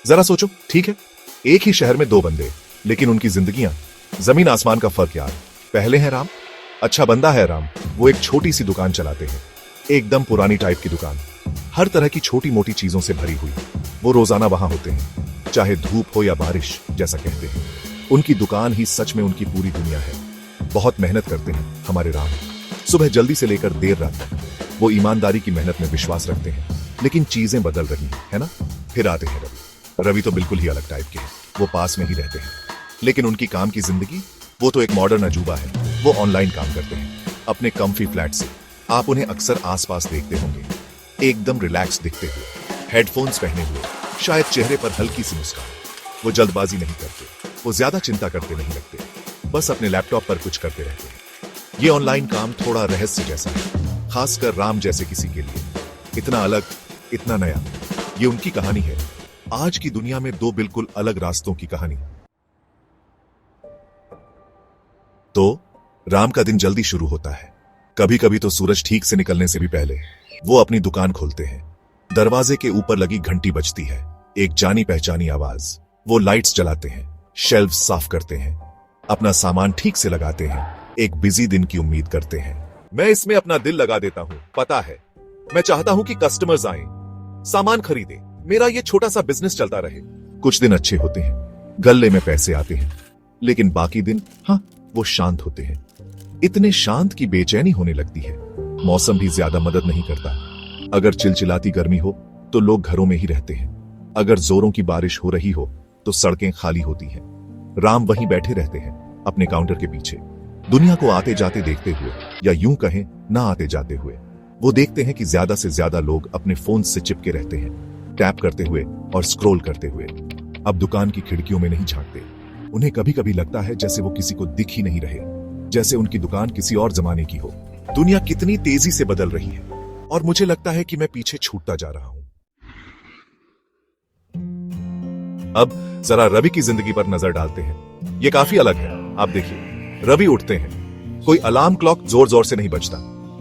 जरा सोचो, ठीक है, एक ही शहर में दो बंदे, लेकिन उनकी जिंदगियां जमीन आसमान का फर्क यार। पहले है राम, अच्छा बंदा है राम। वो एक छोटी सी दुकान चलाते हैं, एकदम पुरानी टाइप की दुकान, हर तरह की छोटी मोटी चीजों से भरी हुई। वो रोजाना वहां होते हैं, चाहे धूप हो या बारिश, जैसा कहते हैं। उनकी दुकान ही सच में उनकी पूरी दुनिया है। बहुत मेहनत करते हैं हमारे राम, सुबह जल्दी से लेकर देर रात तक। वो ईमानदारी की मेहनत में विश्वास रखते हैं, लेकिन चीजें बदल रही है ना। फिर आते हैं रवि। रवि तो बिल्कुल ही अलग टाइप के हैं। वो पास में ही रहते हैं, लेकिन उनकी काम की जिंदगी, वो तो एक मॉडर्न अजूबा है। वो ऑनलाइन काम करते हैं अपने कम्फी फ्लैट से। आप उन्हें अक्सर आसपास देखते होंगे, एकदम रिलैक्स दिखते हुए, हेडफोन्स पहने हुए, शायद चेहरे पर हल्की सी मुस्कान। वो जल्दबाजी नहीं करते, वो ज्यादा चिंता करते नहीं लगते, बस अपने लैपटॉप पर कुछ करते रहते हैं। ये ऑनलाइन काम थोड़ा रहस्य जैसा है, खासकर राम जैसे किसी के लिए। इतना अलग, इतना नया। ये उनकी कहानी है, आज की दुनिया में दो बिल्कुल अलग रास्तों की कहानी। तो राम का दिन जल्दी शुरू होता है। कभी कभी तो सूरज ठीक से निकलने से भी पहले वो अपनी दुकान खोलते हैं। दरवाजे के ऊपर लगी घंटी बजती है, एक जानी पहचानी आवाज। वो लाइट्स जलाते हैं, शेल्फ साफ करते हैं, अपना सामान ठीक से लगाते हैं, एक बिजी दिन की उम्मीद करते हैं। मैं इसमें अपना दिल लगा देता हूं, पता है। मैं चाहता हूं कि कस्टमर्स आए, सामान खरीदे, मेरा ये छोटा सा बिजनेस चलता रहे। कुछ दिन अच्छे होते हैं, गल्ले में पैसे आते हैं, लेकिन बाकी दिन वो शांत होते हैं। इतने शांत की बेचैनी होने लगती है। मौसम भी ज्यादा मदद नहीं करता। अगर चिलचिलाती गर्मी हो तो लोग घरों में ही रहते हैं। अगर जोरों की बारिश हो रही हो तो सड़कें खाली होती हैं। राम वहीं बैठे रहते हैं अपने काउंटर के पीछे, दुनिया को आते जाते देखते हुए, या यूं कहें ना आते जाते हुए। वो देखते हैं कि ज्यादा से ज्यादा लोग अपने फोन से चिपके रहते हैं, टैप करते हुए और स्क्रॉल करते हुए। अब दुकान की खिड़कियों में नहीं झांकते। उन्हें कभी कभी लगता है जैसे वो किसी को दिख ही नहीं रहे, जैसे उनकी दुकान किसी और जमाने की हो। दुनिया कितनी तेजी से बदल रही है और मुझे लगता है कि मैं पीछे छूटता जा रहा हूं। अब जरा रवि की जिंदगी पर नजर डालते हैं। ये काफी अलग है। आप देखिए, रवि उठते हैं, कोई अलार्म क्लॉक जोर जोर से नहीं बजता।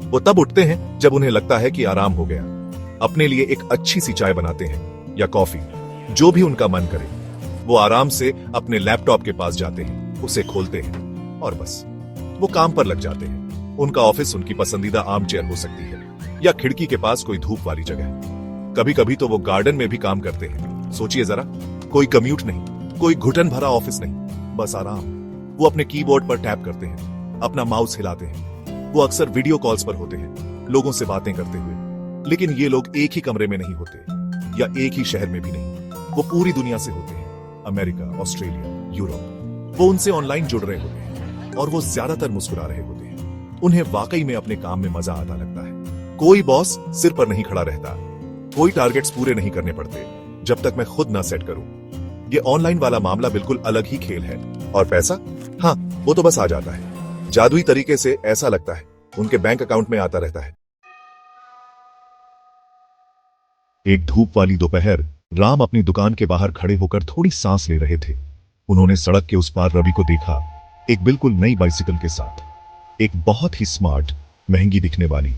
वो तब उठते हैं जब उन्हें लगता है कि आराम हो गया। अपने लिए एक अच्छी सी चाय बनाते हैं या कॉफी, जो भी उनका मन करे। वो आराम से अपने लैपटॉप के पास जाते हैं, उसे खोलते हैं और बस वो काम पर लग जाते हैं। उनका ऑफिस उनकी पसंदीदा आर्म चेयर हो सकती है, या खिड़की के पास कोई धूप वाली जगह। कभी कभी तो वो गार्डन में भी काम करते हैं। सोचिए जरा, कोई कम्यूट नहीं, कोई घुटन भरा ऑफिस नहीं, बस आराम। वो अपने कीबोर्ड पर टैप करते हैं, अपना माउस हिलाते हैं। वो अक्सर वीडियो कॉल्स पर होते हैं, लोगों से बातें करते हुए। लेकिन ये लोग एक ही कमरे में नहीं होते, या एक ही शहर में भी नहीं। वो पूरी दुनिया से होते हैं, अमेरिका, ऑस्ट्रेलिया, यूरोप। वो उनसे ऑनलाइन जुड़ रहे होते हैं और वो ज्यादातर मुस्कुरा रहे होते हैं। उन्हें वाकई में अपने काम में मजा आता लगता है। कोई बॉस सिर पर नहीं खड़ा रहता, कोई टारगेट्स पूरे नहीं करने पड़ते जब तक मैं खुद ना सेट करूं। ये ऑनलाइन वाला मामला बिल्कुल अलग ही खेल है। और पैसा, वो तो बस आ जाता है जादुई तरीके से। ऐसा लगता है उनके बैंक अकाउंट में आता रहता है। एक धूप वाली दोपहर, राम अपनी दुकान के बाहर खड़े होकर थोड़ी सांस ले रहे थे। उन्होंने सड़क के उस पार रवि को देखा, एक बिल्कुल नई बाइसिकल के साथ, एक बहुत ही स्मार्ट, महंगी दिखने वाली।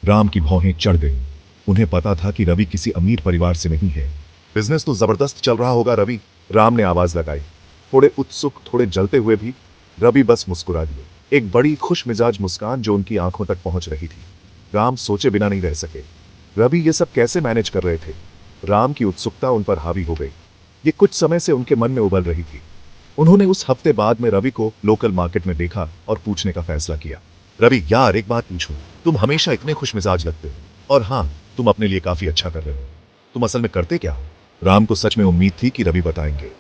राम की भौहें चढ़ गई। उन्हें पता था कि रवि किसी अमीर परिवार से नहीं है। बिजनेस तो जबरदस्त चल रहा होगा रवि, राम ने आवाज लगाई। थोड़े उत्सुक, थोड़े जलते हुए भी रवि बस मुस्कुरा दिए, एक बड़ी खुश मिजाज मुस्कान जो उनकी आंखों तक पहुंच रही थी। राम सोचे बिना नहीं रह सके, रवि ये सब कैसे मैनेज कर रहे थे। राम की उत्सुकता उन पर हावी हो गई। ये कुछ समय से उनके मन में उबल रही थी। उन्होंने उस हफ्ते बाद में रवि को लोकल मार्केट में देखा और पूछने का फैसला किया। रवि यार, एक बात पूछूं, तुम हमेशा इतने खुश मिजाज लगते हो, और तुम अपने लिए काफी अच्छा कर रहे हो। तुम असल में करते क्या हो? राम को सच में उम्मीद थी कि रवि बताएंगे।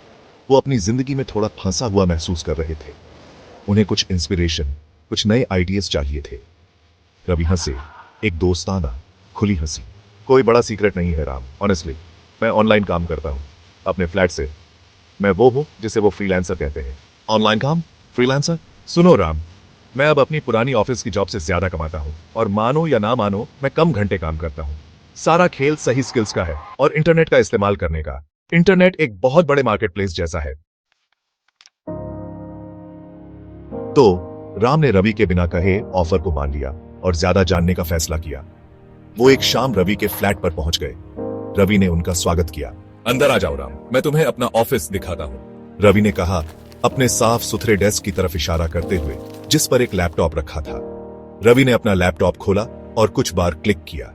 वो अपनी जिंदगी में थोड़ा फंसा हुआ महसूस कर रहे थे। उन्हें कुछ इंस्पिरेशन, कुछ नए आइडियाज चाहिए थे। रवि हंसे, एक दोस्ताना, खुली हंसी। कोई बड़ा सीक्रेट नहीं है राम, ऑनेस्टली। मैं ऑनलाइन काम करता हूँ अपने फ्लैट से। मैं वो हूँ जिसे वो फ्रीलांसर कहते हैं। ऑनलाइन काम, फ्रीलांसर? सुनो राम, मैं अब अपनी पुरानी ऑफिस की जॉब से ज्यादा कमाता हूँ, और मानो या ना मानो, मैं कम घंटे काम करता हूँ। सारा खेल सही स्किल्स का है और इंटरनेट का इस्तेमाल करने का। इंटरनेट एक बहुत बड़े मार्केट प्लेस जैसा है। तो राम ने रवि के बिना कहे ऑफर को मान लिया और ज्यादा जानने का फैसला किया। वो एक शाम रवि के फ्लैट पर पहुंच गए। रवि ने उनका स्वागत किया, अंदर आ जाओ राम, मैं तुम्हें अपना ऑफिस दिखाता हूँ। रवि ने कहा, अपने साफ सुथरे डेस्क की तरफ इशारा करते हुए, जिस पर एक लैपटॉप रखा था। रवि ने अपना लैपटॉप खोला और कुछ बार क्लिक किया।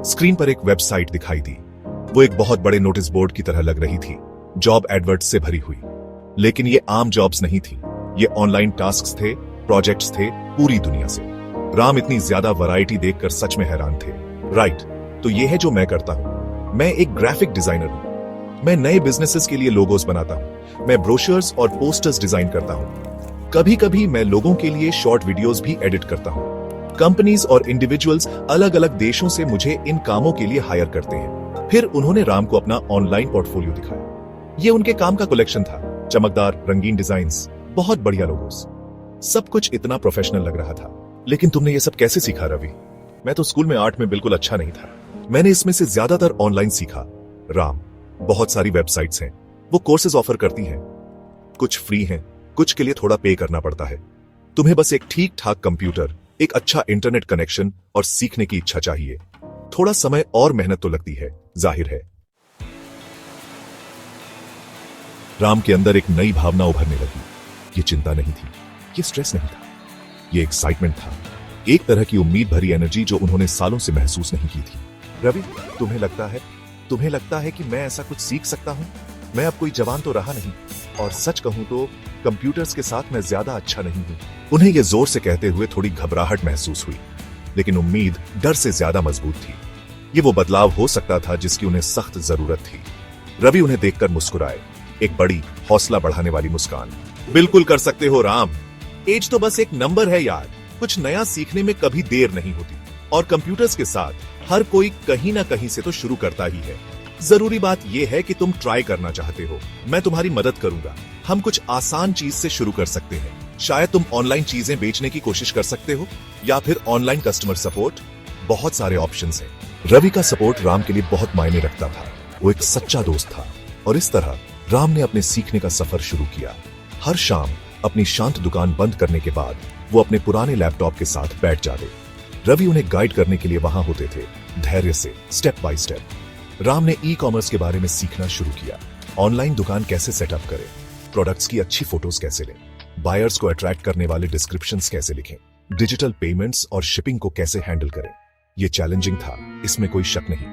स्क्रीन पर एक वेबसाइट दिखाई दी। वो एक बहुत बड़े नोटिस बोर्ड की तरह लग रही थी, जॉब एडवर्ट से भरी हुई। लेकिन ये आम जॉब्स नहीं थी, ये ऑनलाइन टास्क्स थे, प्रोजेक्ट्स थे, पूरी दुनिया से। राम इतनी ज्यादा वैरायटी देखकर सच में हैरान थे। राइट, तो ये है जो मैं करता हूं। मैं एक ग्राफिक डिजाइनर हूं। मैं नए बिजनेसेस के लिए लोगोस बनाता हूं। मैं ब्रोशर्स और पोस्टर्स डिजाइन करता हूं। कभी कभी मैं लोगों के लिए शॉर्ट वीडियोस भी एडिट करता हूं। कंपनीज और इंडिविजुअल्स अलग अलग देशों से मुझे इन कामों के लिए हायर करते हैं। फिर उन्होंने राम को अपना ऑनलाइन पोर्टफोलियो दिखाया। ये उनके काम का कलेक्शन था, चमकदार रंगीन डिजाइन्स, बहुत बढ़िया लोगोस। सब कुछ इतना प्रोफेशनल लग रहा था। लेकिन तुमने ये सब कैसे सीखा रवि? मैं तो स्कूल में आर्ट में बिल्कुल अच्छा नहीं था। मैंने इसमें से ज्यादातर ऑनलाइन सीखा। राम, बहुत सारी वेबसाइट्स हैं, वो कोर्सेज ऑफर करती हैं। कुछ फ्री हैं, कुछ के लिए थोड़ा पे करना पड़ता है। तुम्हें बस एक ठीक ठाक कंप्यूटर, एक अच्छा इंटरनेट कनेक्शन और सीखने की इच्छा चाहिए। थोड़ा समय और मेहनत तो लगती है, जाहिर है। राम के अंदर एक नई भावना उभरने लगी। ये चिंता नहीं थी, ये स्ट्रेस नहीं था, ये एक्साइटमेंट था। एक तरह की उम्मीद भरी एनर्जी जो उन्होंने सालों से महसूस नहीं की थी। रवि, तुम्हें लगता है कि मैं ऐसा कुछ सीख सकता हूं? मैं अब कोई जवान तो रहा नहीं, और सच कहूं तो कंप्यूटर्स के साथ मैं ज्यादा अच्छा नहीं हूं। उन्हें यह जोर से कहते हुए थोड़ी घबराहट महसूस हुई, लेकिन उम्मीद डर से ज्यादा मजबूत थी। ये वो बदलाव हो सकता था जिसकी उन्हें सख्त जरूरत थी। रवि उन्हें देखकर मुस्कुराए, एक बड़ी हौसला बढ़ाने वाली मुस्कान। बिल्कुल कर सकते हो राम, एज तो बस एक नंबर है यार। कुछ नया सीखने में कभी देर नहीं होती, और कंप्यूटर्स के साथ हर कोई कहीं ना कहीं से तो शुरू करता ही है। जरूरी बात यह है कि तुम ट्राई करना चाहते हो। मैं तुम्हारी मदद करूंगा। हम कुछ आसान चीज से शुरू कर सकते हैं। शायद तुम ऑनलाइन चीजें बेचने की कोशिश कर सकते हो, या फिर ऑनलाइन कस्टमर सपोर्ट। बहुत सारे ऑप्शंस हैं। रवि का सपोर्ट राम के लिए बहुत मायने रखता था। वो एक सच्चा दोस्त था, और इस तरह राम ने अपने सीखने का सफर शुरू किया। हर शाम अपनी शांत दुकान बंद करने के बाद वो अपने पुराने लैपटॉप के साथ बैठ जाते। रवि उन्हें गाइड करने के लिए वहां होते थे, धैर्य से, स्टेप बाय स्टेप। राम ने ई कॉमर्स के बारे में सीखना शुरू किया। ऑनलाइन दुकान कैसे सेटअप करें, प्रोडक्ट्स की अच्छी फोटोज कैसे लें, बायर्स को अट्रैक्ट करने वाले डिस्क्रिप्शंस कैसे लिखें, डिजिटल पेमेंट्स और शिपिंग को कैसे हैंडल करें। यह चैलेंजिंग था, इसमें कोई शक नहीं।